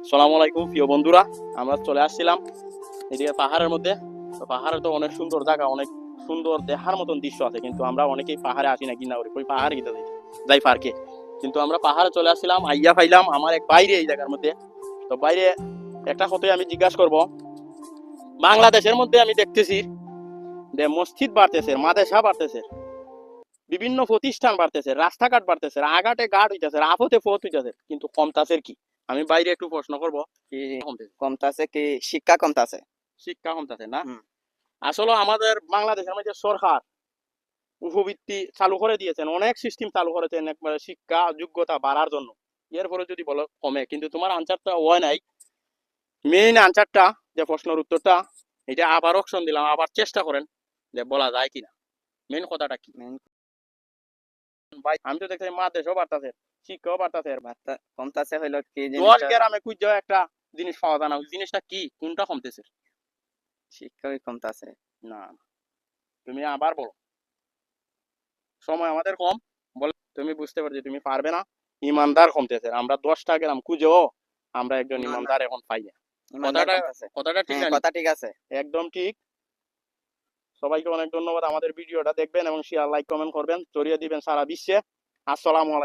আসসালামু আলাইকুম প্রিয় বন্ধুরা, আমরা চলে আসছিলাম এদিকে পাহাড়ের মধ্যে। তো পাহাড়ে তো অনেক সুন্দর জায়গা, অনেক সুন্দর দেখার মতন দৃশ্য আছে, কিন্তু আমরা অনেকেই পাহাড়ে আসি না, কিনা করি ওই পাহাড়ে গিয়ে যাই পার্কে। কিন্তু আমরা পাহাড়ে চলে আসছিলাম, আইয়া পাইলাম আমার এক বাইরে এই জায়গার মধ্যে। তো বাইরে একটা কথাই আমি জিজ্ঞাসা করব, বাংলাদেশের মধ্যে আমি দেখতেছি যে মসজিদ বাড়তেছে, মাদ্রাসা বাড়তেছে, বিভিন্ন প্রতিষ্ঠান বাড়তেছে, রাস্তাঘাট বাড়তেছে, আঘাটে ঘাট হইতেছে, আপদে পথ হইতেছে, কিন্তু কমতাছে কি? আমি বাইরে একটু প্রশ্ন করবো কি কমতেছে? কমতাছে কি? শিক্ষা কমতাছে। শিক্ষা কমতেছে না? হুম। আসলে আমাদের বাংলাদেশের মধ্যে সরকার উপবৃত্তি চালু করে দিয়েছেন, অনেক সিস্টেম চালু করেছেন একবারে শিক্ষা যোগ্যতা বাড়ার জন্য। এরপরে যদি বলো কমে, কিন্তু তোমার আনসারটা হয় নাই। মেইন আনসারটা, যে প্রশ্নের উত্তরটা, এটা আবার অপশন দিলাম, আবার চেষ্টা করেন যে বলা যায় কিনা মেইন কথাটা কি। মেন ভাই আমি তো দেখছি মাদ্রাসাও বাড়তেছে, শিক্ষাও বাড়তেছে, বার্তা কমতাছে হইলো কি 10 জিনিসটা? গ্রামে খুঁজে একটা জিনিস পাওয়া যায় না, ওই জিনিসটা কি, কোনটা কমতেছে? শিক্ষাই কমতাছে। না, তুমি আবার বলো। সময় আমাদের কম, বলে তুমি বুঝতে পারছি তুমি পারবে না। ইমানদার কমতেছে, আমরা 10টা গ্রাম খুঁজেও আমরা একজন ইমানদার ইমানদার এখন পাই না। ইমানদার কথাটা কমতাছে। কথাটা ঠিক হ্যাঁ, না? কথা ঠিক আছে। একদম ঠিক। সবাইকে অনেক ধন্যবাদ, আমাদের ভিডিওটা দেখবেন এবং শেয়ার লাইক কমেন্ট করবেন, ছড়িয়ে দিবেন সারা বিশ্বে। আসসালামু আলাইকুম।